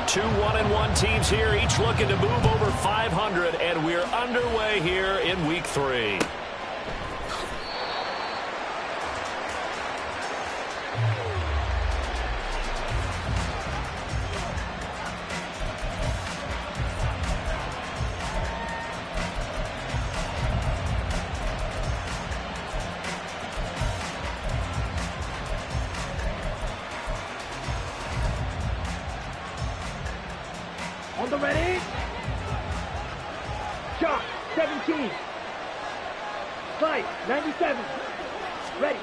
Two 1-1 teams here, each looking to move over 500, and we're underway here in Week 3. On the ready. Shot, 17. Fight, 97. Ready.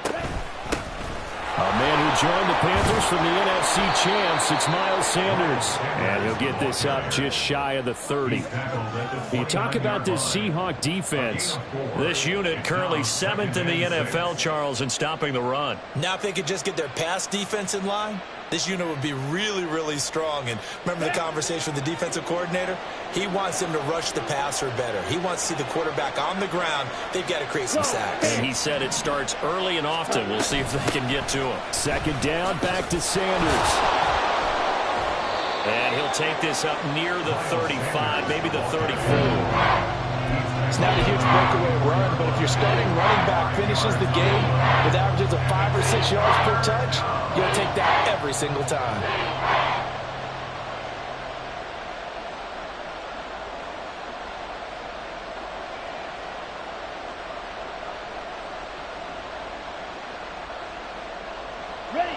A man who joined the Panthers from the NFC champs, it's Miles Sanders. And he'll get this up just shy of the 30. You talk about this Seahawk defense. This unit currently 7th in the NFL, Charles, in stopping the run. Now if they could just get their pass defense in line, this unit would be really, really strong. And remember the conversation with the defensive coordinator? He wants them to rush the passer better. He wants to see the quarterback on the ground. They've got to create some sacks. And he said it starts early and often. We'll see if they can get to him. Second down, back to Sanders. And he'll take this up near the 35, maybe the 34. It's not a huge breakaway run, but if your starting running back finishes the game with averages of 5 or 6 yards per touch, you'll take that every single time.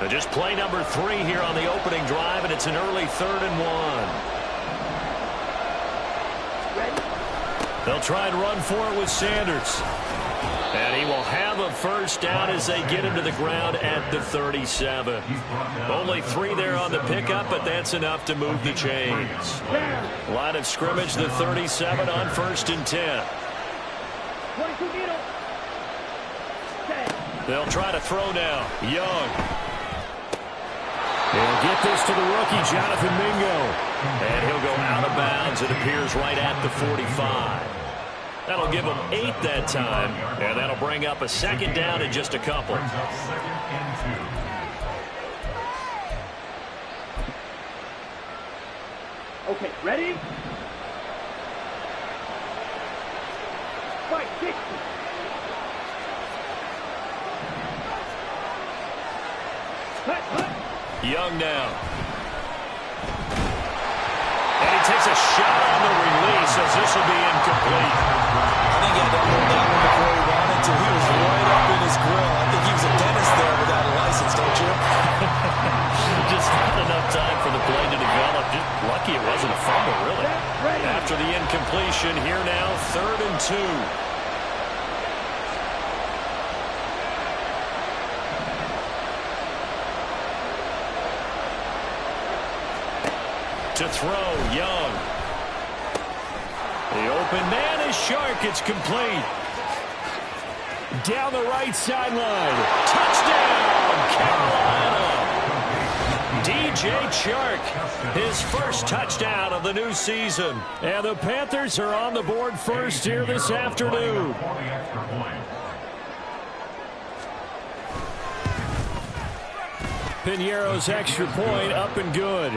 Just play number 3 here on the opening drive, and it's an early 3rd and 1. They'll try and run for it with Sanders. And he will have a first down as they get him to the ground at the 37. Only 3 there on the pickup, but that's enough to move the chains. Line of scrimmage, the 37 on 1st and 10. They'll try to throw now. Young. He'll get this to the rookie, Jonathan Mingo. And he'll go out of bounds, it appears, right at the 45. That'll give him 8 that time, and that'll bring up a second down in just a couple. Okay, ready? Fight, 60. Cut. Young now. And he takes a shot on the release as this will be incomplete. I think he had to hold that one before he wanted to. He was right up in his grill. I think he was a dentist there without a license, don't you? Just not enough time for the play to develop. Just lucky it wasn't a fumble, really. After the incompletion, here now, 3rd and 2. To throw, Young. The open man is Shark. It's complete. Down the right sideline. Touchdown, Carolina. DJ Chark, his first touchdown of the new season. And the Panthers are on the board first here this afternoon. Piñeiro's extra point up and good.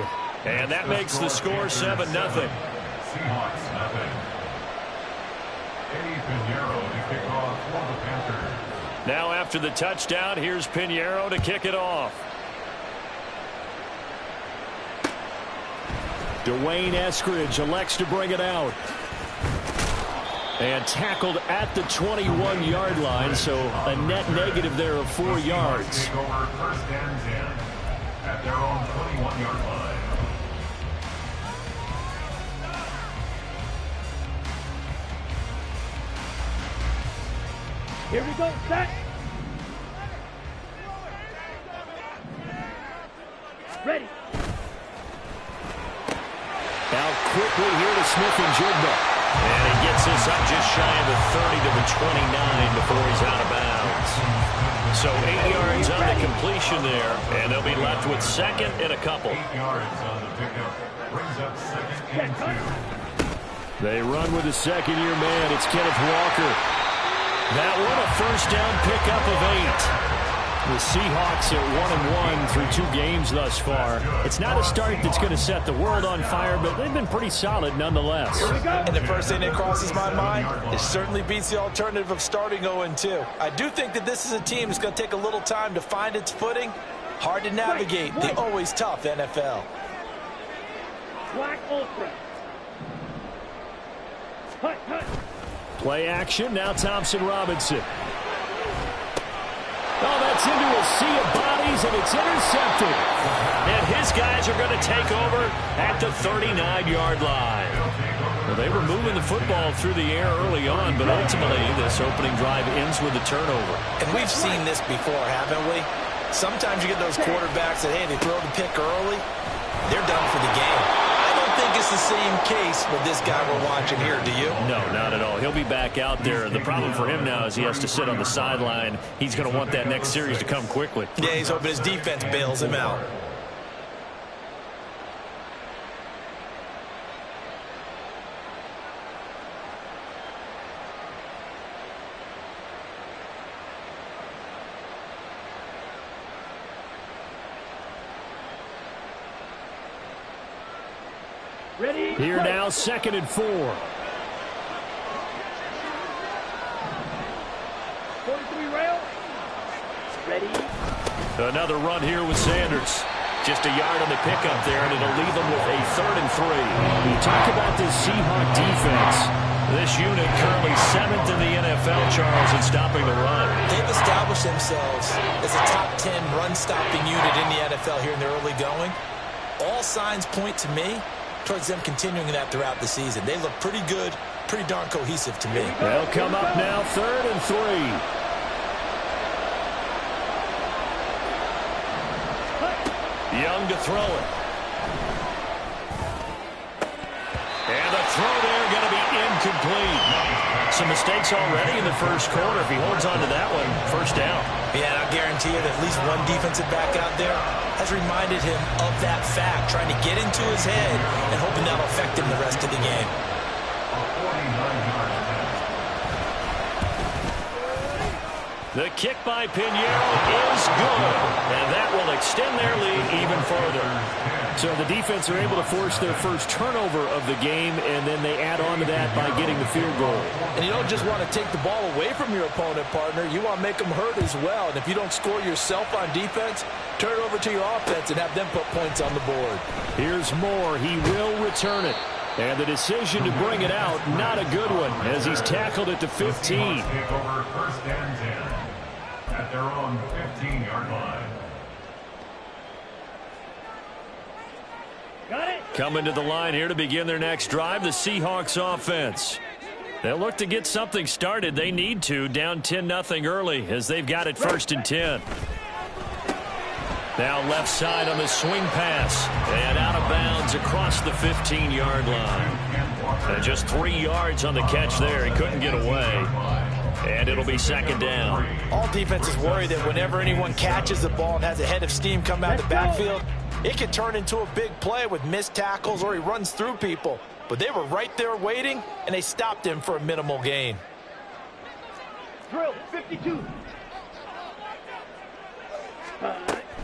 And that makes the score 7-0. Seahawks nothing. Eddie Piñeiro to kick off for the Panthers. Now after the touchdown, here's Piñeiro to kick it off. Dwayne Eskridge elects to bring it out. And tackled at the 21-yard line, so a net negative there of 4 yards. Take over 1st and 10 at their own 21-yard line. Here we go, set. Ready. Now quickly here to Smith-Njigba. And he gets this up just shy of the 30 to the 29 before he's out of bounds. So 8 yards on the completion there, and they'll be left with 2nd and a couple. 8 yards on the pickup. Brings up 2nd and 2. They run with the second-year man. It's Kenneth Walker. That one a first down pickup of The Seahawks are 1-1 through 2 games thus far. It's not a start that's going to set the world on fire, but they've been pretty solid nonetheless. And the first thing that crosses my mind, it certainly beats the alternative of starting 0-2. I do think that this is a team that's going to take a little time to find its footing. Hard to navigate the always tough NFL. Black ultra. Hut, hut. Play action, now Thompson Robinson. Oh, that's into a sea of bodies, and it's intercepted. And his guys are going to take over at the 39-yard line. Well, they were moving the football through the air early on, but ultimately this opening drive ends with a turnover. And we've seen this before, haven't we? Sometimes you get those quarterbacks that, hey, they throw the pick early, they're done for the game. I don't think it's the same case with this guy we're watching here, do you? No, not at all. He'll be back out there. The problem for him now is he has to sit on the sideline. He's going to want that next series to come quickly. Yeah, he's hoping his defense bails him out. Ready? Here now, 2nd and 4. 43 rail. Ready? Another run here with Sanders. Just a yard on the pickup there, and it'll leave them with a 3rd and 3. We talk about this Seahawk defense. This unit currently 7th in the NFL, Charles, in stopping the run. They've established themselves as a top 10 run-stopping unit in the NFL here in the early going. All signs point to me towards them continuing that throughout the season. They look pretty good, pretty darn cohesive to me. They'll come up now, 3rd and 3. Young to throw it. And the throw there going to be incomplete. Some mistakes already in the first quarter. If he holds on to that one, first down. Yeah, and I'll guarantee you that at least one defensive back out there has reminded him of that fact, trying to get into his head and hoping that'll affect him the rest of the game. The kick by Pinheiro is good, and that will extend their lead even further. So the defense are able to force their first turnover of the game, and then they add on to that by getting the field goal. And you don't just want to take the ball away from your opponent, partner. You want to make them hurt as well. And if you don't score yourself on defense, turn it over to your offense and have them put points on the board. Here's Moore. He will return it. And the decision to bring it out, not a good one, as he's tackled at the 15. Take over 1st and 10 at their own 15-yard line. Got it? Coming to the line here to begin their next drive, the Seahawks offense. They'll look to get something started. They need to, down 10-0 early, as they've got it 1st and 10. Now left side on the swing pass. And out of bounds across the 15-yard line. And just 3 yards on the catch there. He couldn't get away. And it'll be 2nd down. All defenses worry that whenever anyone catches the ball and has a head of steam come out of the backfield, it can turn into a big play with missed tackles or he runs through people. But they were right there waiting, and they stopped him for a minimal gain. Drill 52.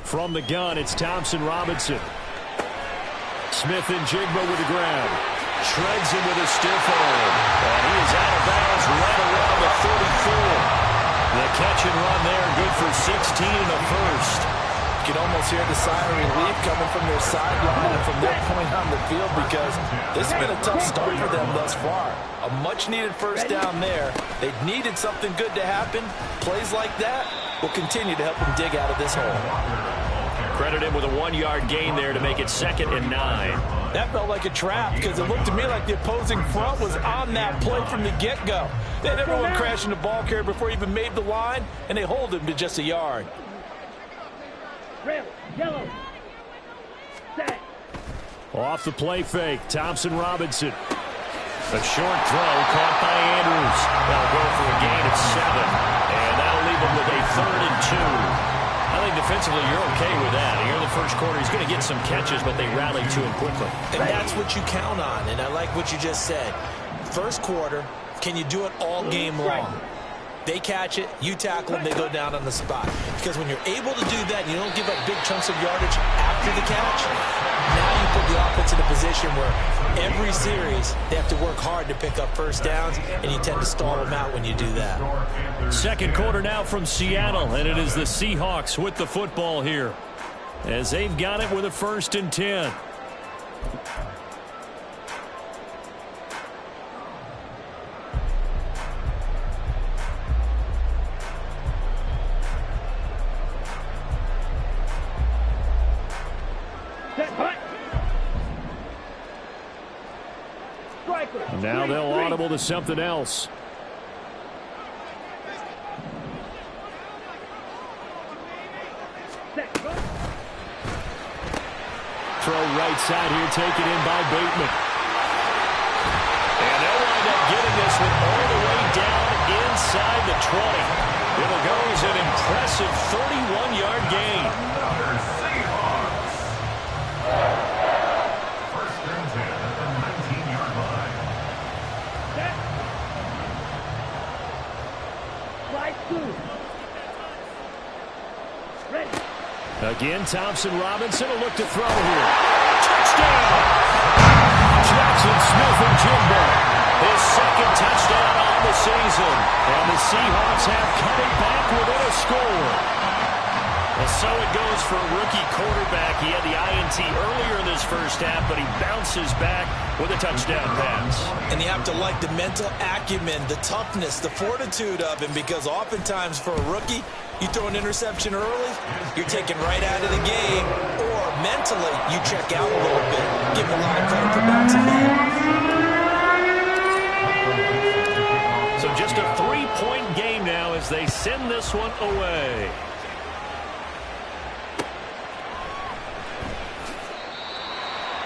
From the gun, it's Thompson Robinson. Smith and Jigba with the ground. Shreds him with a stiff arm. And he is out of bounds right around the 34. The catch and run there, good for 16 and a first. You can almost hear the sigh of relief coming from their sideline and from their point on the field, because this has been a tough start for them thus far. A much-needed first down there. They needed something good to happen. Plays like that will continue to help them dig out of this hole. Credit him with a 1-yard gain there to make it 2nd and 9. That felt like a trap, because it looked to me like the opposing front was on that play from the get-go. They had everyone crashing the ball carrier before he even made the line, and they hold him to just a yard. Red, yellow. Set. Off the play fake, Thompson Robinson. A short throw caught by Andrews. That'll go for a gain of 7. And that'll leave him with a 3rd and 2. I think defensively you're okay with that. Here in the first quarter, he's going to get some catches, but they rally to him quickly. And that's what you count on, and I like what you just said. First quarter, can you do it all game long? They catch it, you tackle them, they go down on the spot. Because when you're able to do that and you don't give up big chunks of yardage after the catch, now you put the offense in a position where every series they have to work hard to pick up first downs, and you tend to stall them out when you do that. Second quarter now from Seattle, and it is the Seahawks with the football here, as they've got it with a 1st and 10. Now they'll audible to something else. Throw right side here, taken in by Bateman. And they'll wind up getting this one all the way down inside the 20. It'll go as an impressive 31-yard gain. Another Seahawks. 1st and 10 at the 19-yard line. Slide 2. Ready. Again, Thompson Robinson will look to throw here. Touchdown! Jackson Smith-Njigba, his 2nd touchdown on the season. And the Seahawks have coming back within a score. And so it goes for a rookie quarterback. He had the INT earlier in this first half, but he bounces back with a touchdown pass. And you have to like the mental acumen, the toughness, the fortitude of him, because oftentimes for a rookie, you throw an interception early, you're taken right out of the game, or mentally you check out a little bit. Give him a lot of credit for bouncing back. So just a 3-point game now as they send this one away.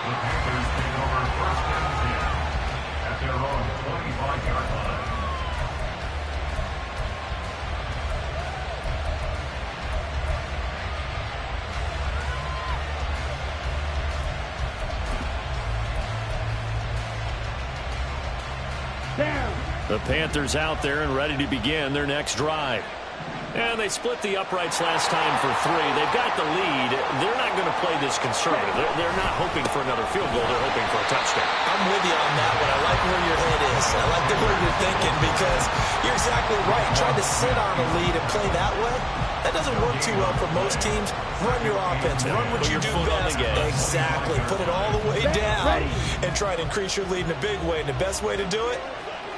The Panthers take over 1st and 10 at their own 25-yard line. Down. The Panthers out there and ready to begin their next drive. And they split the uprights last time for 3. They've got the lead. They're not going to play this conservative. They're not hoping for another field goal. They're hoping for a touchdown. I'm with you on that one. I like where your head is. I like the way you're thinking, because you're exactly right. Trying to sit on a lead and play that way, that doesn't work too well for most teams. Run your offense. Run what you do best. Exactly. Put it all the way down and try to increase your lead in a big way. And the best way to do it,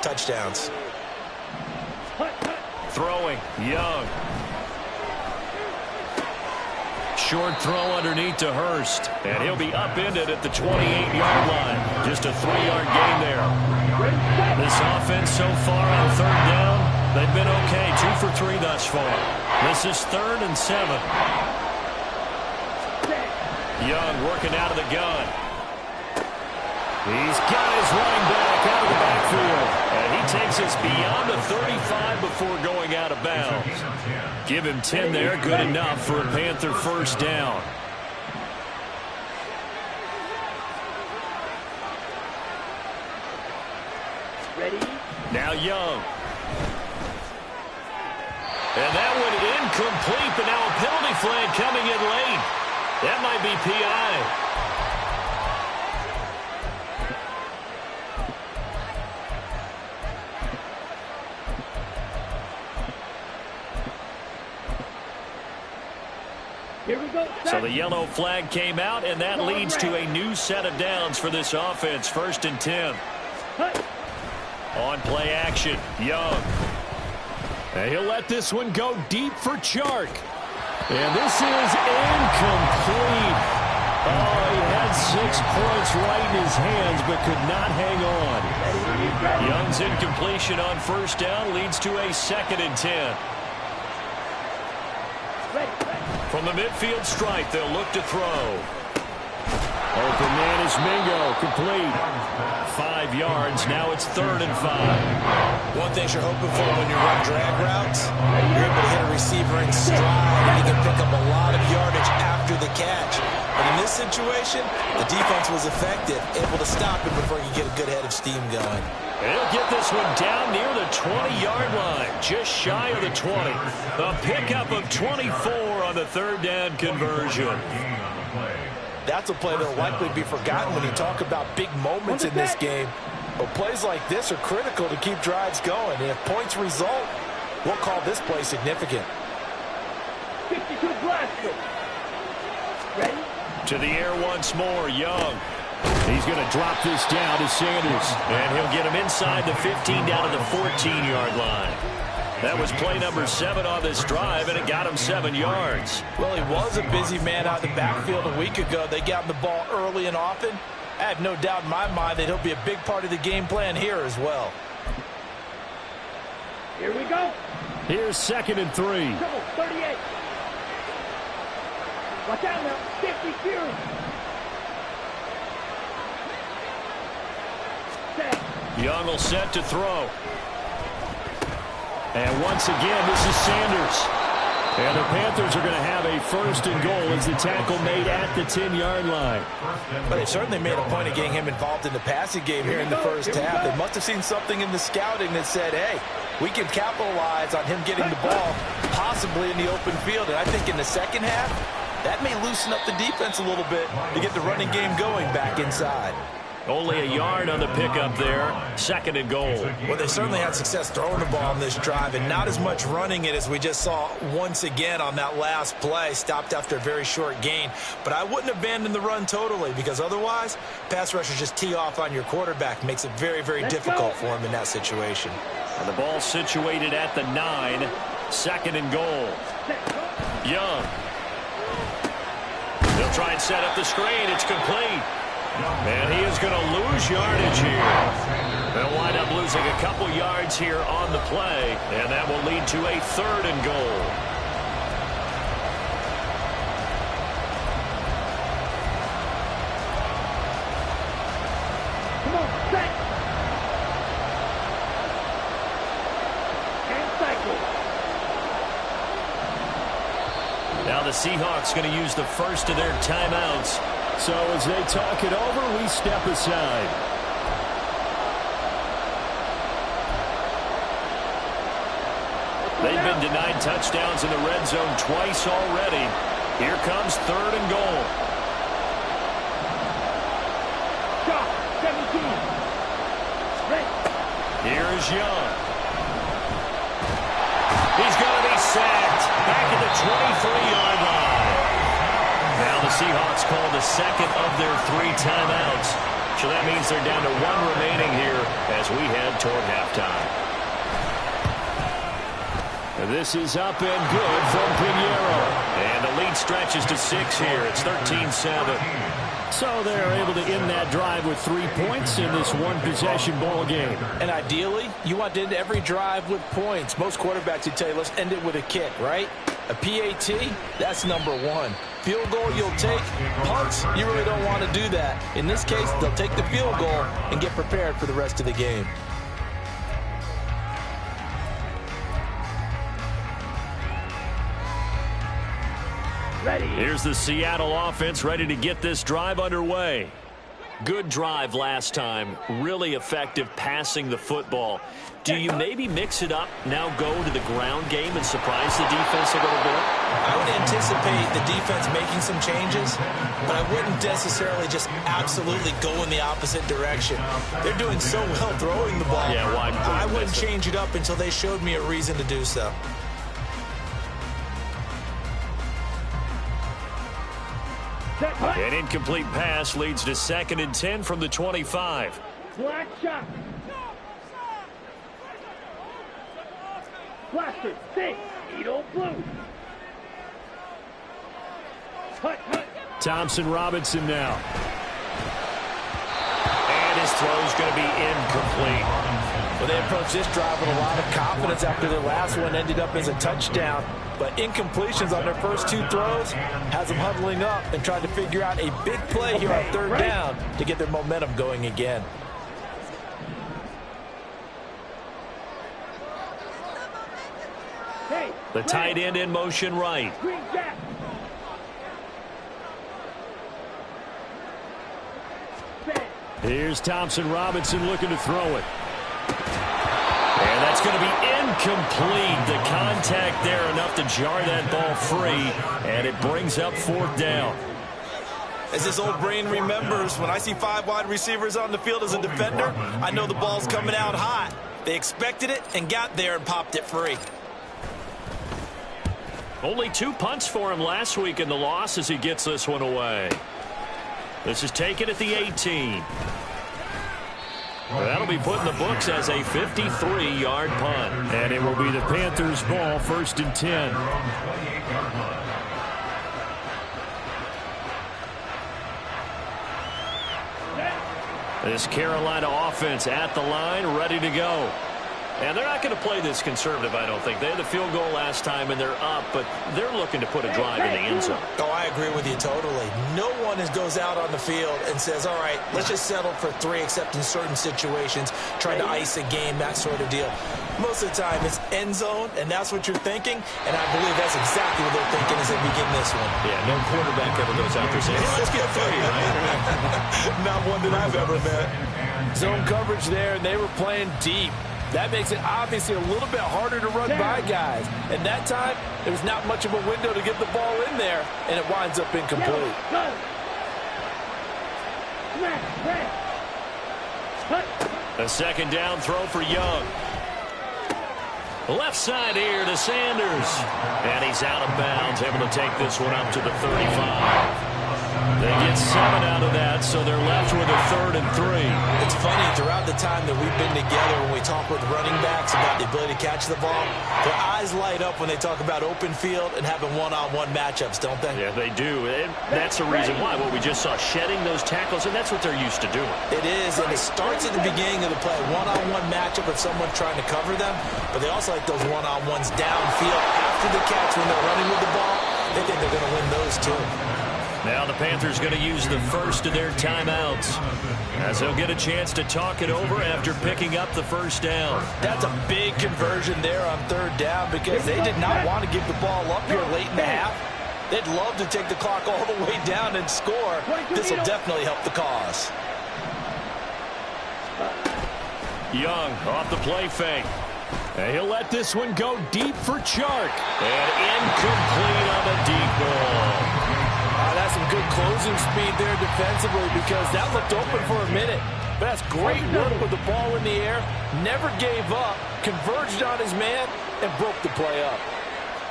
touchdowns. Throwing, Young. Short throw underneath to Hurst. And he'll be upended at the 28-yard line. Just a 3-yard gain there. This offense so far on 3rd down, they've been okay. 2 for 3 thus far. This is 3rd and 7. Young working out of the gun. He's got his running back out of the backfield. And he takes us beyond the 35 before going out of bounds. Give him 10 there. Good enough for a Panther 1st down. Ready. Now Young. And that one incomplete, but now a penalty flag coming in late. That might be PI. Here we go. So the yellow flag came out, and that leads to a new set of downs for this offense. 1st and 10. On play action, Young. And he'll let this one go deep for Chark. And this is incomplete. Oh, he had 6 points right in his hands, but could not hang on. Young's incompletion on 1st down leads to a 2nd and 10. From the midfield stripe, they'll look to throw. Open man is Mingo, complete. 5 yards, now it's 3rd and 5. One thing you're hoping for when you run drag routes, you're able to hit a receiver in stride, and you can pick up a lot of yardage after the catch. But in this situation, the defense was effective, able to stop him before he could get a good head of steam going. He'll get this one down near the 20-yard line, just shy of the 20. A pickup of 24 on the third down conversion. That's a play that will likely be forgotten when you talk about big moments in this game. But plays like this are critical to keep drives going. And if points result, we'll call this play significant. 52 blaster. Ready? To the air once more, Young. He's going to drop this down to Sanders. And he'll get him inside the 15 down to the 14-yard line. That was play number 7 on this drive, and it got him 7 yards. Well, he was a busy man out in the backfield a week ago. They got him the ball early and often. I have no doubt in my mind that he'll be a big part of the game plan here as well. Here we go. Here's 2nd and 3. Trouble, 38. Watch out now. 50 Fury. Set. Young will set to throw. And once again, this is Sanders. And the Panthers are going to have a 1st and goal as the tackle made at the 10-yard line. But they certainly made a point of getting him involved in the passing game here in the first half. They must have seen something in the scouting that said, hey, we can capitalize on him getting the ball possibly in the open field. And I think in the second half, that may loosen up the defense a little bit to get the running game going back inside. Only a yard on the pickup there. 2nd and goal. Well, they certainly had success throwing the ball on this drive and not as much running it as we just saw once again on that last play. Stopped after a very short gain. But I wouldn't abandon the run totally because otherwise, pass rushers just tee off on your quarterback. Makes it very, very difficult for him in that situation. And the ball situated at the 9. 2nd and goal. Young. They'll try and set up the screen. It's complete. And he is going to lose yardage here. They'll wind up losing a couple yards here on the play, and that will lead to a 3rd and goal. Come on, set. And cycle. Now the Seahawks going to use the first of their timeouts. So as they talk it over, we step aside. They've been denied touchdowns in the red zone twice already. Here comes 3rd and goal. Shot, 17. Ready. Here's Young. He's going to be sacked back at the 23-yard line. Now the Seahawks call the 2nd of their 3 timeouts. So that means they're down to 1 remaining here as we head toward halftime. This is up and good from Pinheiro. And the lead stretches to 6 here. It's 13-7. So they're able to end that drive with 3 points in this one-possession ball game. And ideally, you want to end every drive with points. Most quarterbacks would tell you, let's end it with a kick, right? A PAT, that's number 1. Field goal you'll take. Punts, you really don't want to do that. In this case, they'll take the field goal and get prepared for the rest of the game. Ready. Here's the Seattle offense ready to get this drive underway. Good drive last time. Really effective passing the football. Do you maybe mix it up, now go to the ground game and surprise the defense a little bit? I would anticipate the defense making some changes, but I wouldn't necessarily just absolutely go in the opposite direction. They're doing so well throwing the ball. Yeah, why I wouldn't change it up until they showed me a reason to do so. An incomplete pass leads to 2nd and 10 from the 25. Black shot. Blaster, 6. Edo blue. Hut, hut. Thompson Robinson now. And his throw's going to be incomplete. Well, they approached this drive with a lot of confidence after their last one ended up as a touchdown. But incompletions on their first 2 throws has them huddling up and trying to figure out a big play here on 3rd down to get their momentum going again. Hey, The tight end in motion right. green jack. Here's Thompson Robinson looking to throw it. And that's going to be incomplete. The contact there enough to jar that ball free, and it brings up 4th down. As his old brain remembers, when I see 5 wide receivers on the field as a defender, I know the ball's coming out hot. They expected it and got there and popped it free. Only 2 punts for him last week in the loss as he gets this one away. This is taken at the 18. That'll be put in the books as a 53-yard punt. And it will be the Panthers' ball, 1st and 10. This Carolina offense at the line, ready to go. And they're not going to play this conservative, I don't think. They had the field goal last time, and they're up, but they're looking to put a drive in the end zone. Oh, I agree with you totally. No one goes out on the field and says, all right, let's just settle for 3, except in certain situations, trying to ice a game, that sort of deal. Most of the time, it's end zone, and that's what you're thinking, and I believe that's exactly what they're thinking as they begin this one. Yeah, no quarterback ever goes out there saying, hey, let's get 3, right? Not one that I've ever met. Zone coverage there, and they were playing deep. That makes it obviously a little bit harder to run by guys. And that time, there was not much of a window to get the ball in there, and it winds up incomplete. A 2nd down throw for Young. Left side here to Sanders. And he's out of bounds, able to take this one up to the 35. They get 7 out of that, so they're left with a 3rd and 3. It's funny, throughout the time that we've been together, when we talk with running backs about the ability to catch the ball, their eyes light up when they talk about open field and having one-on-one matchups, don't they? Yeah, they do. And that's the reason why. What we just saw, shedding those tackles, and that's what they're used to doing. It is, and it starts at the beginning of the play. One-on-one matchup with someone trying to cover them, but they also like those one-on-ones downfield after the catch when they're running with the ball. They think they're going to win those too. Now the Panthers going to use the first of their timeouts as they'll get a chance to talk it over after picking up the 1st down. That's a big conversion there on 3rd down because they did not want to give the ball up here late in the half. They'd love to take the clock all the way down and score. This will definitely help the cause. Young off the play fake. And he'll let this one go deep for Chark. And incomplete on the deep ball. That's some good closing speed there defensively because that looked open for a minute. But that's great work with the ball in the air. Never gave up, converged on his man, and broke the play up.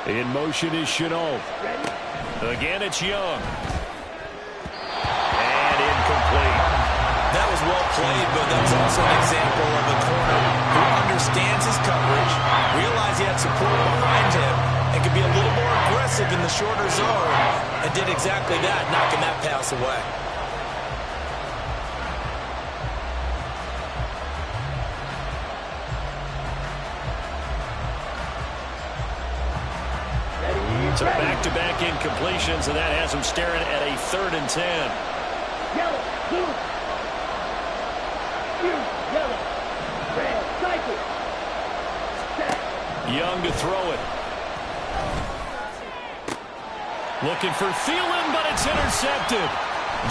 In motion is Shenault. Again, it's Young. And incomplete. That was well played, but that's also an example of a corner who understands his coverage, realized he had support behind him, and could be a little more aggressive in the shorter zone, and did exactly that, knocking that pass away. So back-to-back incompletions, and that has him staring at a 3rd and 10. Yellow, blue. Yellow, red, cycle. Set. Young to throw it. Looking for Thielen, but it's intercepted.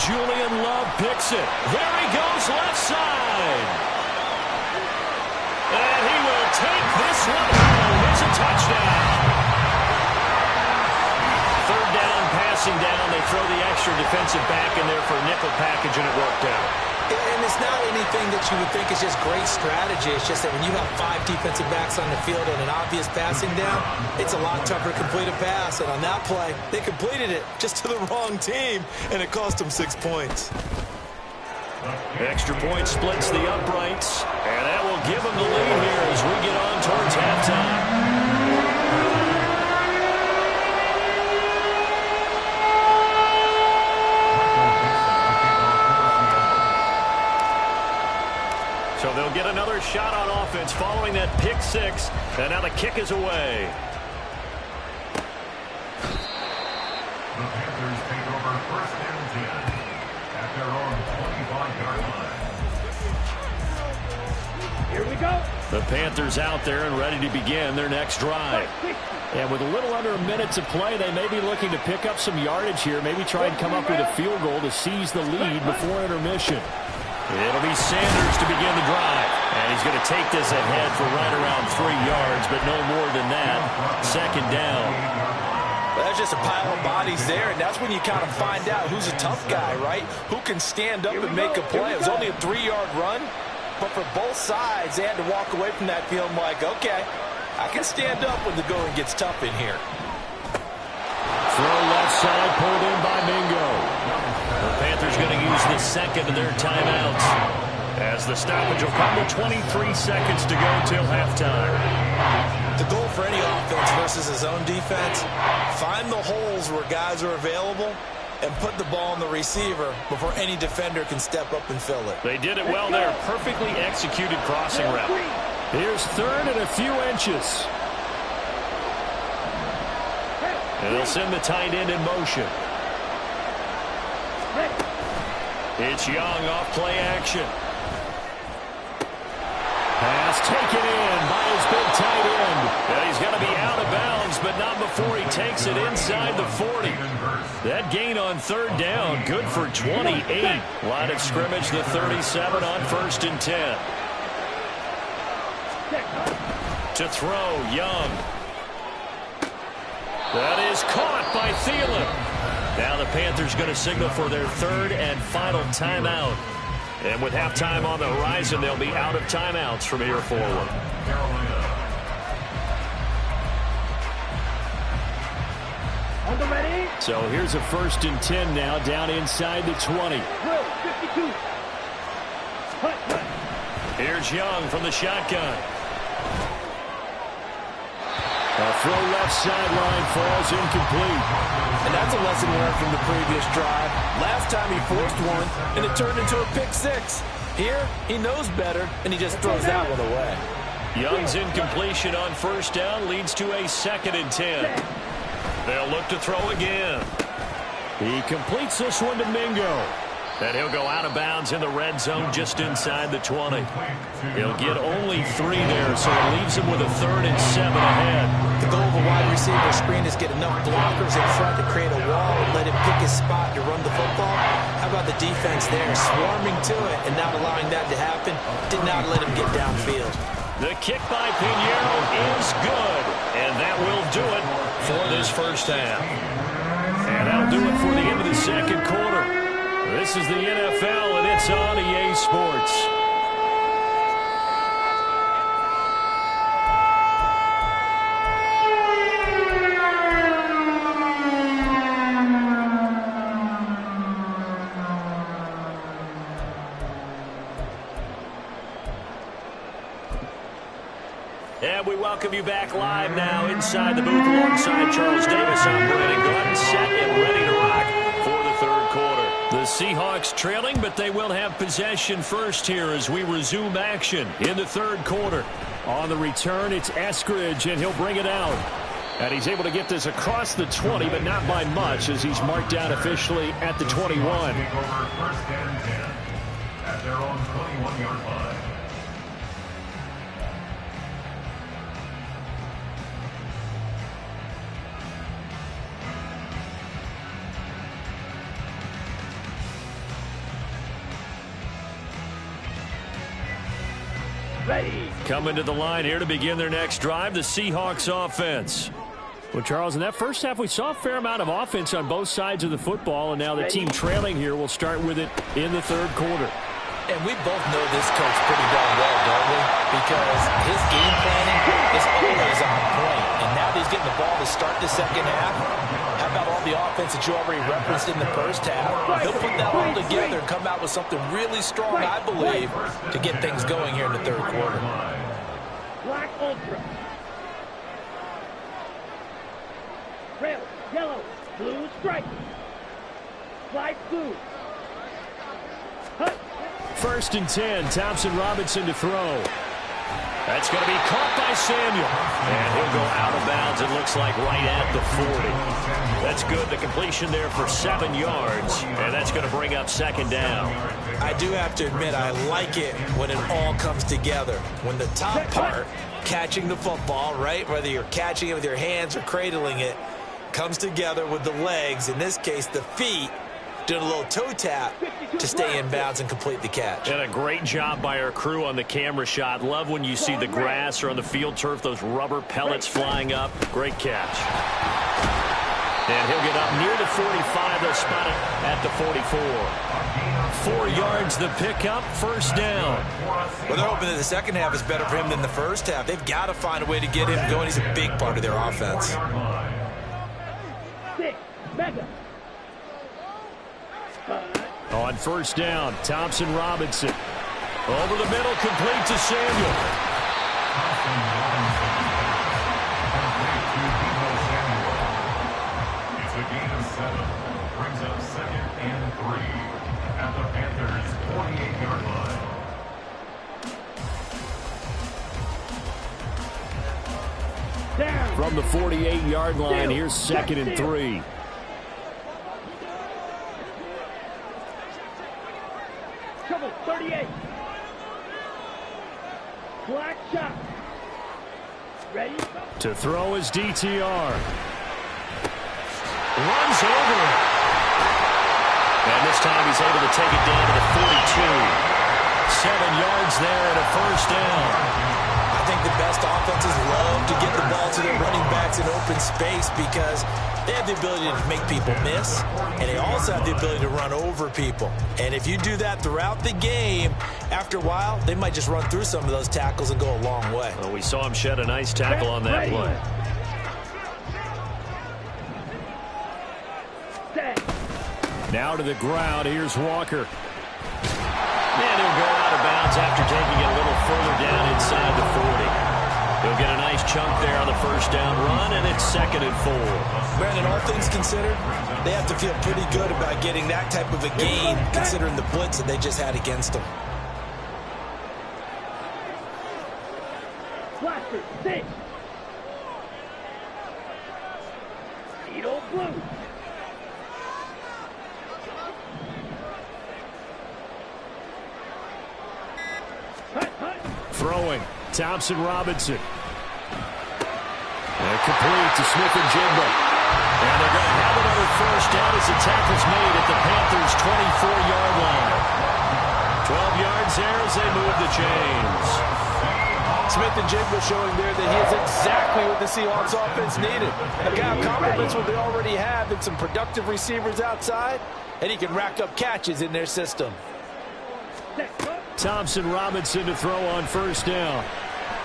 Julian Love picks it. There he goes, left side. And he will take this one home. It's a touchdown. 3rd down, passing down. They throw the extra defensive back in there for a nickel package, and it worked out. And it's not anything that you would think is just great strategy. It's just that when you have 5 defensive backs on the field and an obvious passing down, it's a lot tougher to complete a pass. And on that play, they completed it just to the wrong team, and it cost them 6 points. Extra point splits the uprights, and that will give them the lead here as we get on towards halftime. So they'll get another shot on offense following that pick 6, and now the kick is away. The Panthers take over 1st and 10 at their own 25-yard line. Here we go. The Panthers out there and ready to begin their next drive. And with a little under a minute to play, they may be looking to pick up some yardage here, maybe try and come up with a field goal to seize the lead before intermission. It'll be Sanders to begin the drive. And he's going to take this ahead for right around 3 yards, but no more than that. Second down. Well, that's just a pile of bodies there, and that's when you kind of find out who's a tough guy, right? Who can stand up and make a play. It was only a 3-yard run, but for both sides, they had to walk away from that feeling like, okay, I can stand up when the going gets tough in here. Throw left side, pulled in by Mingo. The Panthers going to use the second of their timeouts, as the stoppage will come with 23 seconds to go till halftime. The goal for any offense versus his own defense, find the holes where guys are available and put the ball on the receiver before any defender can step up and fill it. They did it well there. Perfectly executed crossing route. Here's third and a few inches. And they'll send the tight end in motion. It's Young off play action. Pass taken in by his big tight end. And he's going to be out of bounds, but not before he takes it inside the 40. That gain on third down, good for 28. Line of scrimmage, the 37 on 1st and 10. To throw, Young. That is caught by Thielen. Now the Panthers going to signal for their third and final timeout. And with halftime on the horizon, they'll be out of timeouts from here forward. So here's a 1st and 10 now, down inside the 20. Here's Young from the shotgun. A throw left sideline falls incomplete. And that's a lesson learned from the previous drive. Last time he forced one, and it turned into a pick 6. Here, he knows better, and he just throws that one away. Young's incompletion on 1st down leads to a 2nd and 10. They'll look to throw again. He completes this one to Mingo. And he'll go out of bounds in the red zone just inside the 20. He'll get only 3 there, so it leaves him with a 3rd and 7 ahead. The goal of a wide receiver screen is get enough blockers in front to create a wall and let him pick his spot to run the football. How about the defense there, swarming to it and not allowing that to happen? Did not let him get downfield. The kick by Pinheiro is good, and that will do it for this first half. And that'll do it for the end of the second quarter. This is the NFL, and it's on EA Sports. And we welcome you back live now inside the booth alongside Charles Davis. I'm Brandon Glenn, set and ready to rock for the third quarter. The Seahawks trailing, but they will have possession first here as we resume action in the third quarter. On the return, it's Eskridge, and he'll bring it out. And he's able to get this across the 20, but not by much, as he's marked down officially at the 21. Take over 1st and 10 at their own 21-yard line. Ready. Coming to the line here to begin their next drive, the Seahawks offense. Well, Charles, in that first half, we saw a fair amount of offense on both sides of the football, and now the team trailing here will start with it in the third quarter. And we both know this coach pretty darn well, don't we? Because his game planning is always on point. And now that he's getting the ball to start the second half, how about all the offense that you already referenced in the first half? He'll put that all together and come out with something really strong, I believe, to get things going here in the third quarter. Black Ultra. Red, yellow, blue stripe. Light blue. Hut. 1st and 10, Thompson-Robinson to throw. That's going to be caught by Samuel. And he'll go out of bounds, it looks like, right at the 40. That's good. The completion there for 7 yards. And that's going to bring up 2nd down. I do have to admit, I like it when it all comes together. When the top part, catching the football, right, whether you're catching it with your hands or cradling it, comes together with the legs, in this case the feet, doing a little toe tap to stay in bounds and complete the catch. And a great job by our crew on the camera shot. Love when you see the grass or on the field turf, those rubber pellets flying up. Great catch. And he'll get up near the 45. They'll spot it at the 44. 4 yards the pickup, first down. Well, they're hoping that the second half is better for him than the first half. They've got to find a way to get him going. He's a big part of their offense. 6, Mega. On first down, Thompson Robinson. Over the middle, complete to Samuel. It's a gain of 7. Brings up 2nd and 3 at the Panthers' 48-yard line. Down. From the 48-yard line, here's 2nd and 3. Trouble, 38. Black shot. Ready? To throw his DTR. Runs over it. And this time he's able to take it down to the 42. 7 yards there and a first down. I think the best offenses love to get the ball to their running backs in open space because they have the ability to make people miss, and they also have the ability to run over people. And if you do that throughout the game, after a while, they might just run through some of those tackles and go a long way. Well, we saw him shed a nice tackle on that play. Now to the ground. Here's Walker. And he'll go out of bounds after taking it a little further down inside the 40. He'll get a nice chunk there on the first down run, and it's 2nd and 4. Brandon, all things considered, they have to feel pretty good about getting that type of a gain considering the blitz that they just had against them. Blaster, 6. Needle blue. Throwing, Thompson Robinson. And complete to Smith-Njigba. And they're going to have another first down as the tackle's made at the Panthers' 24-yard line. 12 yards there as they move the chains. Smith-Njigba showing there that he is exactly what the Seahawks offense needed. A guy who complements what they already have and some productive receivers outside, and he can rack up catches in their system. Thompson Robinson to throw on first down.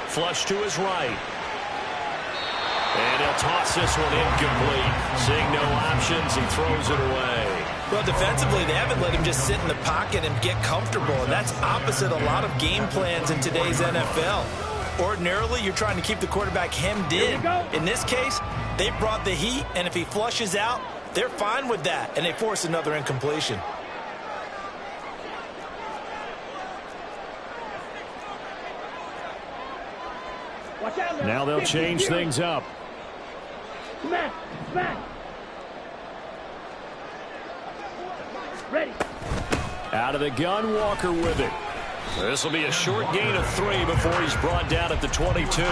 Flush to his right. And he'll toss this one incomplete. Seeing no options, he throws it away. Well, defensively, they haven't let him just sit in the pocket and get comfortable, and that's opposite a lot of game plans in today's NFL. Ordinarily, you're trying to keep the quarterback hemmed in. In this case, they brought the heat, and if he flushes out, they're fine with that, and they force another incompletion. Now they'll change things up. Smash, smash. Ready. Out of the gun, Walker with it. This will be a short gain of 3 before he's brought down at the 22.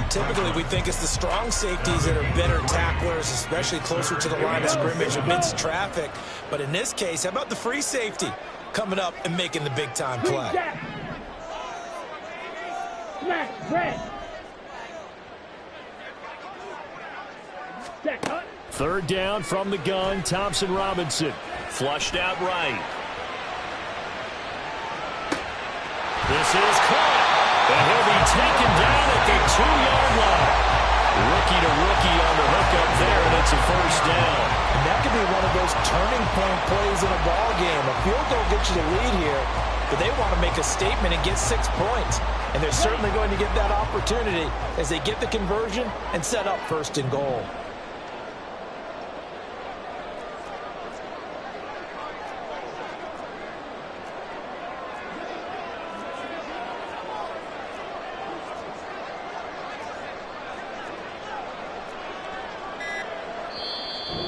Typically, we think it's the strong safeties that are better tacklers, especially closer to the line of scrimmage amidst traffic. But in this case, how about the free safety coming up and making the big-time play? Smash, red. Third down from the gun, Thompson Robinson. Flushed out right. This is caught. And he'll be taken down at the 2-yard line. Rookie to rookie on the hook up there, and it's a first down. And that could be one of those turning point plays in a ball game. A field goal gets you the lead here, but they want to make a statement and get 6 points. And they're certainly going to get that opportunity as they get the conversion and set up 1st and goal.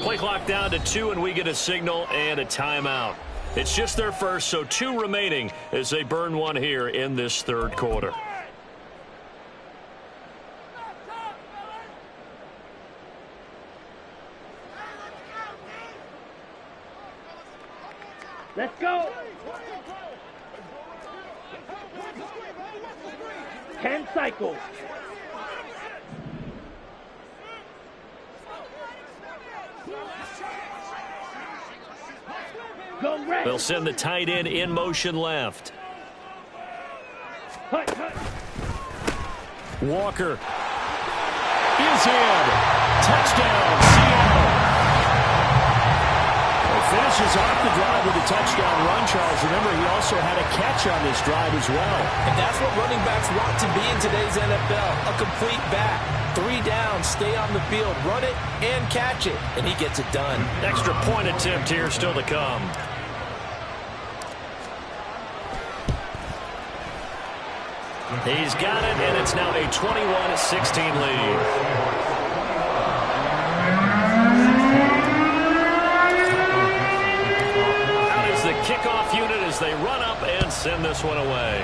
Play clock down to 2, and we get a signal and a timeout. It's just their first, so 2 remaining as they burn one here in this 3rd quarter. Ten cycles. Go red. They'll send the tight end in motion left. Hut, hut. Walker is in. Touchdown, Seattle. Finishes off the drive with a touchdown run, Charles. Remember, he also had a catch on this drive as well. And that's what running backs want to be in today's NFL, a complete back. 3 downs, stay on the field, run it, and catch it. And he gets it done. Extra point attempt here still to come. He's got it, and it's now a 21-16 lead. The kickoff unit as they run up and send this one away.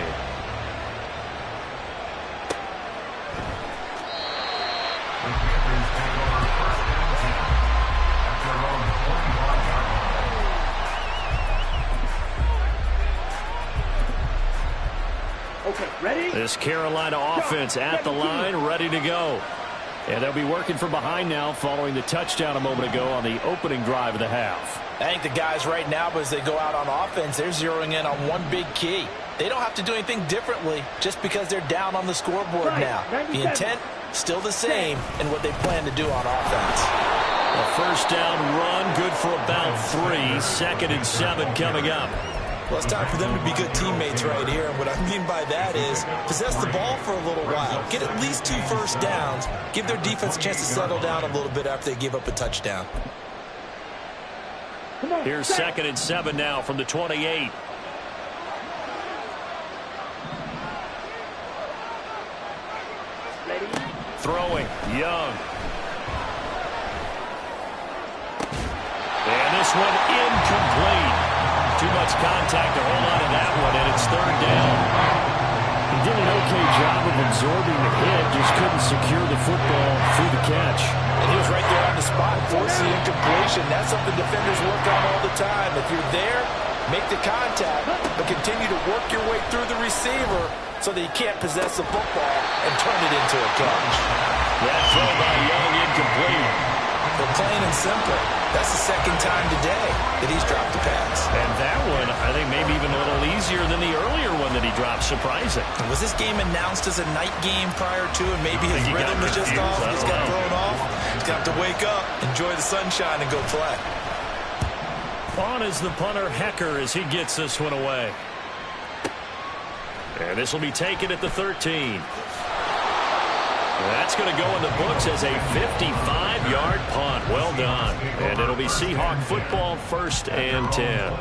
Okay, ready? This Carolina offense at the line, ready to go. And they'll be working from behind now following the touchdown a moment ago on the opening drive of the half. I think the guys right now, as they go out on offense, they're zeroing in on one big key. They don't have to do anything differently just because they're down on the scoreboard now. The intent, still the same in what they plan to do on offense. A first down run, good for about 3. 2nd and 7 coming up. Well, it's time for them to be good teammates right here. And what I mean by that is possess the ball for a little while. Get at least 2 first downs. Give their defense a chance to settle down a little bit after they give up a touchdown. Here's 2nd and 7 now from the 28. Ready? Throwing, Young. And this one incomplete. Too much contact to hold on to that one, and it's 3rd down. He did an okay job of absorbing the hit, just couldn't secure the football through the catch. And he was right there on the spot, forcing the incompletion. That's something defenders work on all the time. If you're there, make the contact, but continue to work your way through the receiver so that you can't possess the football and turn it into a catch. That throw by Young incomplete. But plain and simple, that's the 2nd time today that he's dropped a pass. And that one, I think, maybe even a little easier than the earlier one that he dropped. Surprising. Was this game announced as a night game prior to, and maybe his rhythm was just off? He just got thrown off. He's got to wake up, enjoy the sunshine, and go play. On is the punter, Hecker, as he gets this one away. And this will be taken at the 13. That's going to go in the books as a 55-yard punt. Well done. And it'll be Seahawk football, 1st and 10.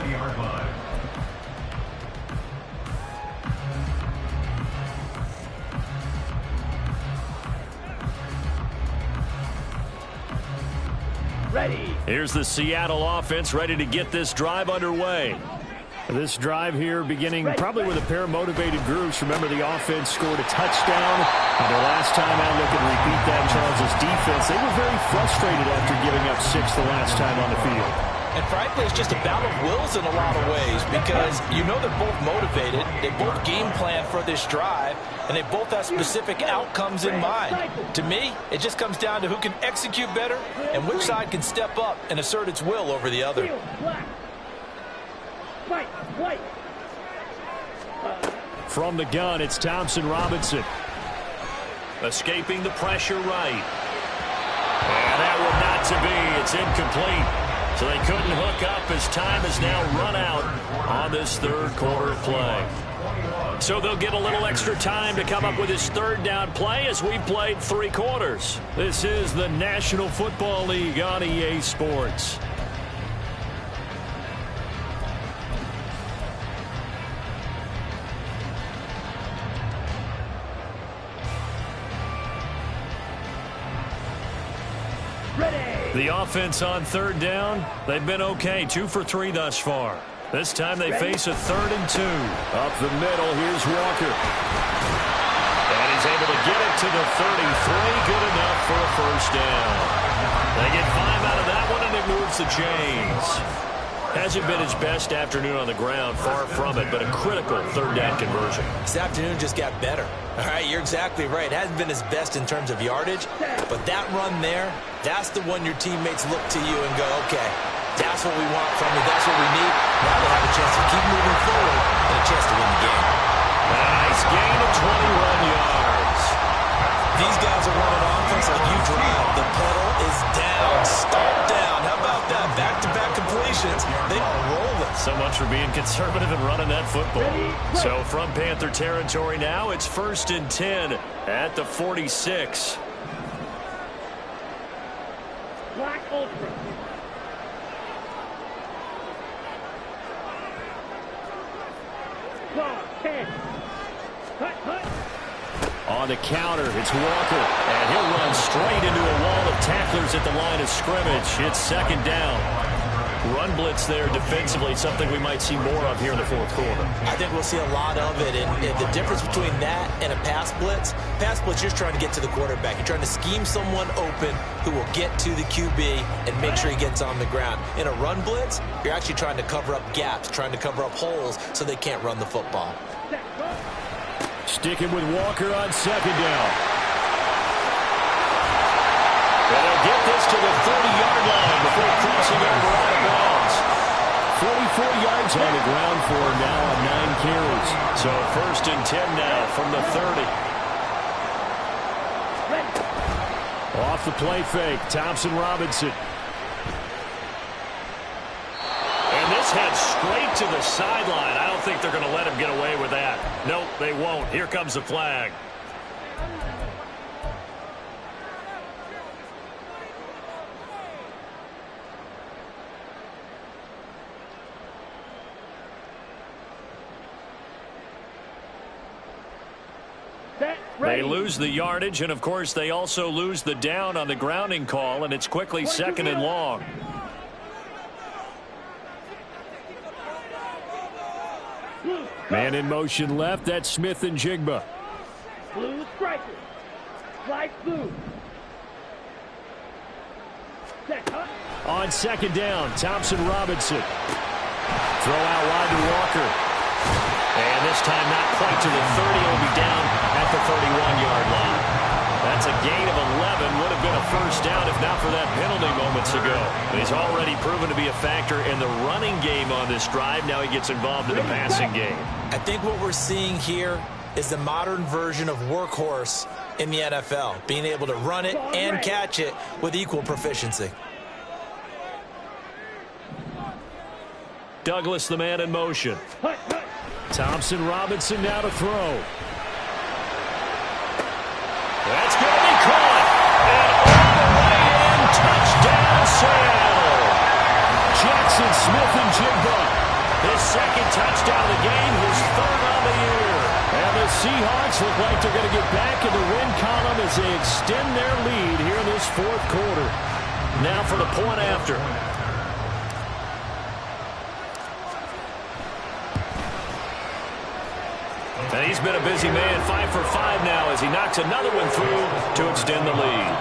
Ready. Here's the Seattle offense ready to get this drive underway. This drive here beginning probably with a pair of motivated groups. Remember, the offense scored a touchdown. And their last time out, look and repeat that, Charles' defense. They were very frustrated after giving up 6 the last time on the field. And frankly, it's just a battle of wills in a lot of ways because you know they're both motivated. They both game plan for this drive, and they both have specific outcomes in mind. To me, it just comes down to who can execute better and which side can step up and assert its will over the other. From the gun, it's Thompson Robinson. Escaping the pressure right. And that one not to be. It's incomplete. So they couldn't hook up as time has now run out on this 3rd quarter play. So they'll get a little extra time to come up with his 3rd down play as we played 3 quarters. This is the National Football League on EA Sports. The offense on 3rd down, they've been okay. 2 for 3 thus far. This time they face a 3rd and 2. Up the middle, here's Walker. And he's able to get it to the 33. Good enough for a 1st down. They get 5 out of that one, and it moves the chains. Hasn't been his best afternoon on the ground, far from it, but a critical third down conversion. This afternoon just got better. All right, you're exactly right. It hasn't been his best in terms of yardage, but that run there, that's the one your teammates look to you and go, okay, that's what we want from you. That's what we need. Now they have a chance to keep moving forward and a chance to win the game. Nice gain of 21 yards. These guys are running offense like you drive. The pedal is down. Start down. How about that? Back-to-back completions. They are rolling. So much for being conservative and running that football. So from Panther territory now, it's 1st and 10 at the 46. Black Ultra. Claw, 10. Cut. On the counter, it's Walker. And he'll run straight into a wall of tacklers at the line of scrimmage. It's 2nd down. Run blitz there defensively, something we might see more of here in the 4th quarter. I think we'll see a lot of it. And the difference between that and a pass blitz, you're just trying to get to the quarterback. You're trying to scheme someone open who will get to the QB and make sure he gets on the ground. In a run blitz, you're actually trying to cover up gaps, trying to cover up holes so they can't run the football. Sticking with Walker on 2nd down. And they'll get this to the 30-yard line before crossing over out of bounds. 44 yards on the ground for him now on 9 carries. So 1st and 10 now from the 30. Off the play fake, Thompson Robinson. And this heads straight to the sideline. I don't think they're going to let him get away with that. Nope, they won't. Here comes the flag. They lose the yardage, and of course they also lose the down on the grounding call, and it's quickly 2nd and long. Man in motion left, that's Smith and Jigba. Blue striker. Light blue. On 2nd down, Thompson Robinson. Throw out wide to Walker. And this time not quite to the 30. It'll be down at the 31-yard line. That's a gain of 11. Would have been a 1st down if not for that penalty moments ago. He's already proven to be a factor in the running game on this drive. Now he gets involved in the passing game. I think what we're seeing here is the modern version of workhorse in the NFL, being able to run it and catch it with equal proficiency. Douglas, the man in motion. Thompson Robinson now to throw. That's going to be caught. And all the way in, touchdown Seattle. Jackson Smith and Jigba. His 2nd touchdown of the game, his 3rd on the year. And the Seahawks look like they're going to get back in the win column as they extend their lead here in this 4th quarter. Now for the point after. And he's been a busy man, 5 for 5 now as he knocks another one through to extend the lead.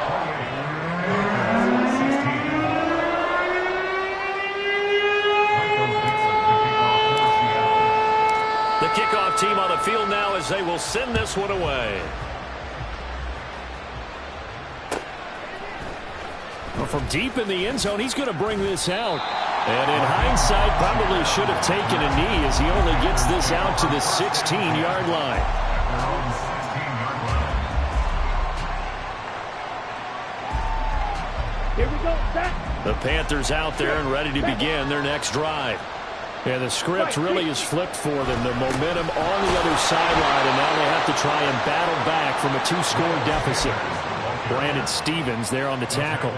The kickoff team on the field now as they will send this one away. Well, from deep in the end zone, he's going to bring this out. And in hindsight, probably should have taken a knee as he only gets this out to the 16-yard line. Here we go, set. The Panthers out there and ready to begin their next drive. And the script really is flipped for them. The momentum on the other sideline, and now they have to try and battle back from a 2-score deficit. Brandon Stevens there on the tackle.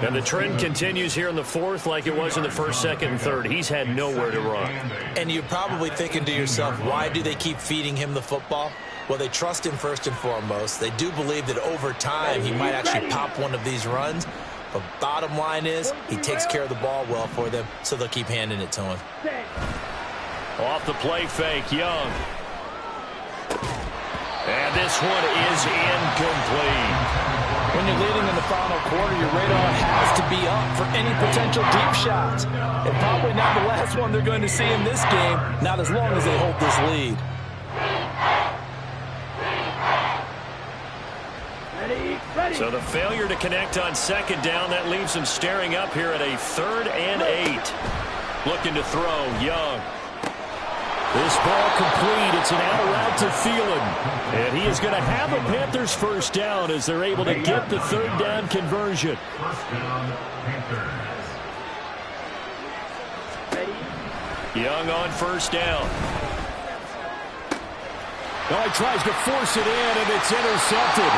And the trend continues here in the 4th like it was in the 1st, 2nd, and 3rd. He's had nowhere to run. And you're probably thinking to yourself, why do they keep feeding him the football? Well, they trust him first and foremost. They do believe that over time he might actually pop one of these runs. But bottom line is he takes care of the ball well for them, so they'll keep handing it to him. Off the play fake, Young. And this one is incomplete. When you're leading in the final quarter, your radar has to be up for any potential deep shots. And probably not the last one they're going to see in this game, not as long as they hold this lead. So the failure to connect on second down, that leaves him staring up here at a 3rd and 8. Looking to throw, Young. This ball complete. It's an out route to Thielen. And he is going to have a Panthers first down as they're able to get the 3rd down conversion. First down, Panthers. Young on first down. Oh, he tries to force it in, and it's intercepted.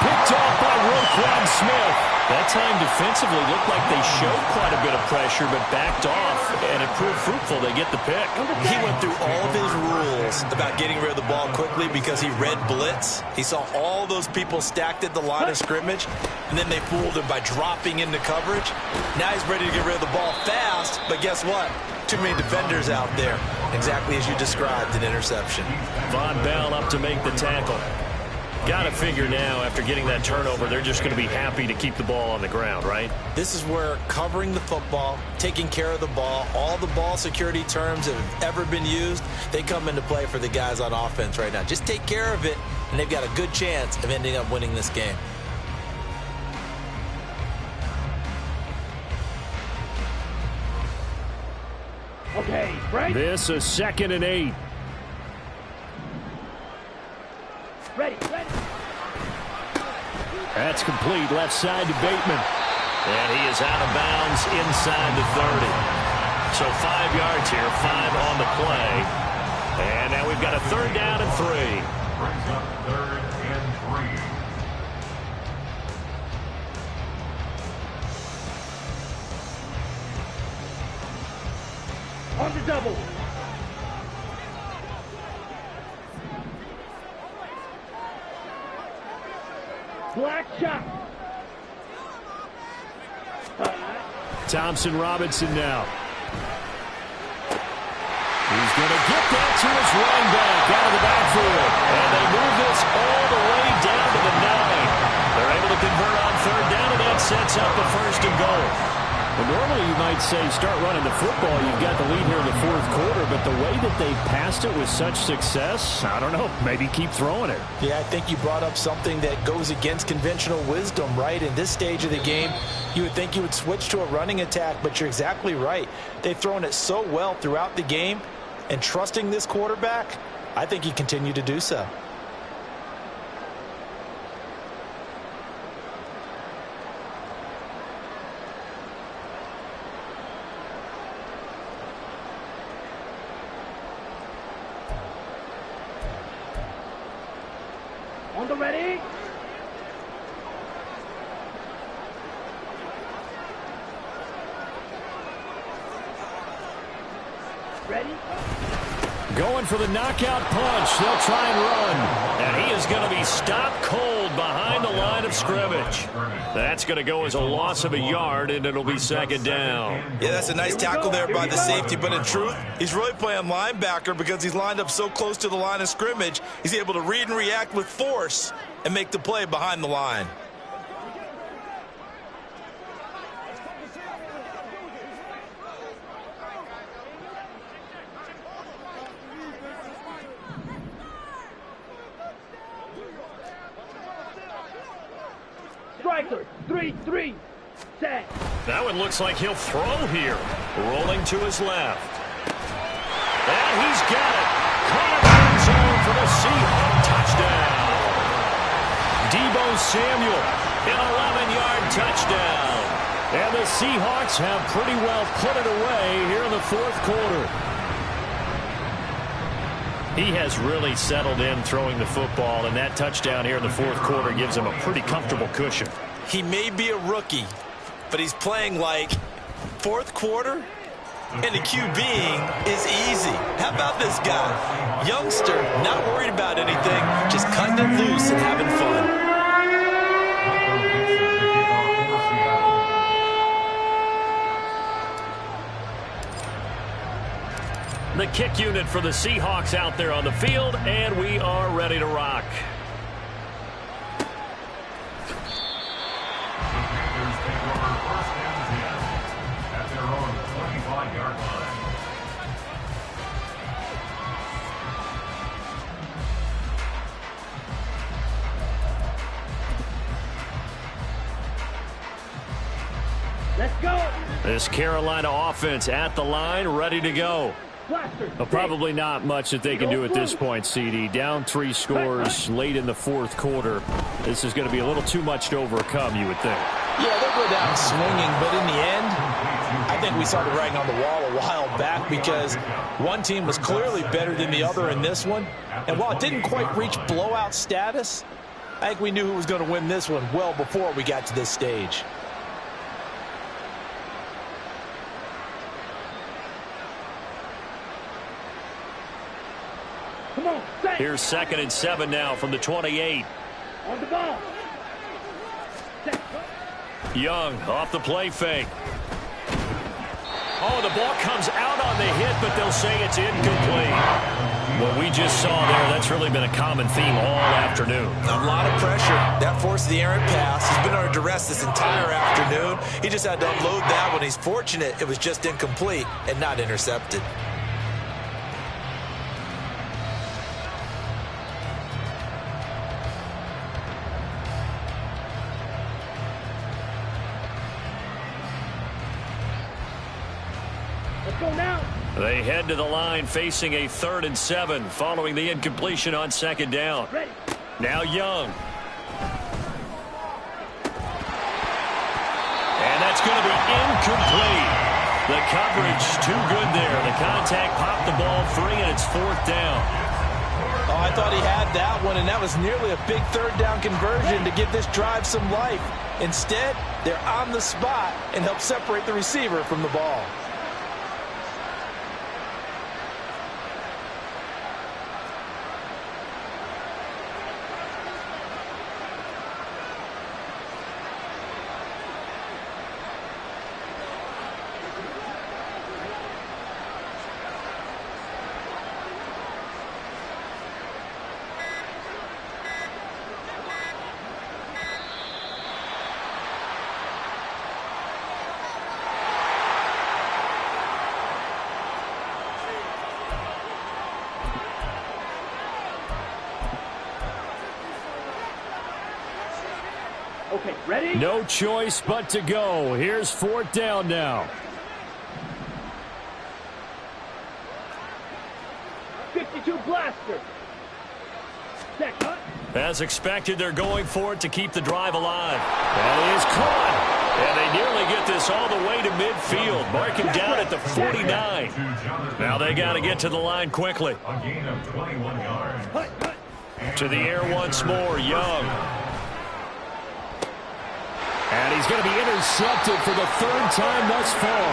Picked off by Roquan Smith. That time defensively looked like they showed quite a bit of pressure, but backed off, and it proved fruitful. They get the pick. He went through all of his rules about getting rid of the ball quickly because he read blitz. He saw all those people stacked at the line of scrimmage, and then they fooled him by dropping into coverage. Now he's ready to get rid of the ball fast, but guess what? Too many defenders out there. Exactly as you described, an interception. Von Bell up to make the tackle. Got to figure now, after getting that turnover, they're just going to be happy to keep the ball on the ground, right? This is where covering the football, taking care of the ball, all the ball security terms that have ever been used, they come into play for the guys on offense right now. Just take care of it, and they've got a good chance of ending up winning this game. Okay, right? This is 2nd and 8. Ready. That's complete, left side to Bateman. And he is out of bounds inside the 30. So 5 yards here, 5 on the play. And now we've got a 3rd down and 3. Brings up 3rd and 3. On the double. Black shot. Thompson Robinson now. He's going to get that to his running back out of the backfield. And they move this all the way down to the 9. They're able to convert on 3rd down, and that sets up the 1st and goal. Well, normally you might say start running the football. You've got the lead here in the 4th quarter, but the way that they've passed it with such success, I don't know, maybe keep throwing it. Yeah, I think you brought up something that goes against conventional wisdom, right? In this stage of the game, you would think you would switch to a running attack, but you're exactly right. They've thrown it so well throughout the game, and trusting this quarterback, I think he continued to do so. On the ready. Ready. Going for the knockout punch. They'll try and run. And he is going to be stopped cold behind the line of scrimmage. That's going to go as a loss of a yard, and it'll be 2nd down. Yeah, that's a nice tackle there by the safety, but in truth, he's really playing linebacker because he's lined up so close to the line of scrimmage. He's able to read and react with force and make the play behind the line. Striker. 3-3. Set. That one looks like he'll throw here. Rolling to his left. And he's got it. Caught in the end zone for the Seahawk touchdown. Deebo Samuel, an 11-yard touchdown. And the Seahawks have pretty well put it away here in the 4th quarter. He has really settled in throwing the football, and that touchdown here in the 4th quarter gives him a pretty comfortable cushion. He may be a rookie, but he's playing like 4th quarter, and the QBing is easy. How about this guy? Youngster, not worried about anything, just cutting it loose and having fun. The kick unit for the Seahawks out there on the field, and we are ready to rock. Let's go. This Carolina offense at the line, ready to go. Blaster. Well, probably not much that they can do at this point, CD. Down 3 scores late in the fourth quarter. This is going to be a little too much to overcome, you would think. Yeah, they'll go down swinging, but in the end, I think we saw the writing on the wall a while back because one team was clearly better than the other in this one. And while it didn't quite reach blowout status, I think we knew who was going to win this one well before we got to this stage. Come on, set. Here's 2nd and 7 now from the 28. On the ball. Set. Young off the play fake. Oh, the ball comes out on the hit, but they'll say it's incomplete. What we just saw there, that's really been a common theme all afternoon. A lot of pressure. That forced the errant pass. He's been under duress this entire afternoon. He just had to unload that one. He's fortunate it was just incomplete and not intercepted. Let's go now. They head to the line facing a 3rd and 7 following the incompletion on 2nd down. Ready. Now Young. And that's going to be incomplete. The coverage too good there. The contact popped the ball free, and it's 4th down. Oh, I thought he had that one, and that was nearly a big 3rd down conversion to give this drive some life. Instead, they're on the spot and help separate the receiver from the ball. Okay, ready? No choice but to go. Here's 4th down now. 52 blaster. Set. Cut. As expected, they're going for it to keep the drive alive. That is caught. And they nearly get this all the way to midfield. Marking down at the 49. Now they got to get to the line quickly. A gain of 21 yards. Cut, cut. To the air once more, Young. And he's going to be intercepted for the 3rd time thus far.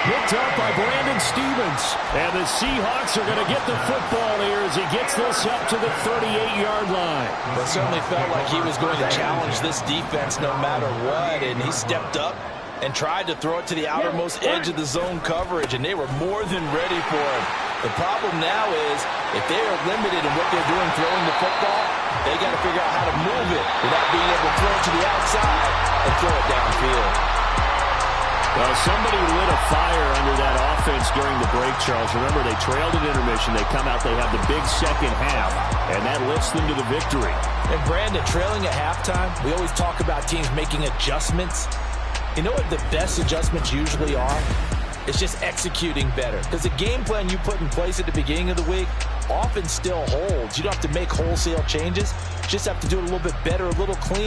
Picked up by Brandon Stephens. And the Seahawks are going to get the football here as he gets this up to the 38-yard line. Well, it certainly felt like he was going to challenge this defense no matter what, and he stepped up and tried to throw it to the outermost edge of the zone coverage, and they were more than ready for him. The problem now is if they are limited in what they're doing throwing the football, they got to figure out how to move it without being able to throw it to the outside and throw it downfield. Well, somebody lit a fire under that offense during the break, Charles. Remember, they trailed at intermission. They come out, they have the big second half, and that lifts them to the victory. And Brandon, trailing at halftime, we always talk about teams making adjustments. You know what the best adjustments usually are? It's just executing better. Because the game plan you put in place at the beginning of the week often still holds. You don't have to make wholesale changes. You just have to do it a little bit better, a little cleaner.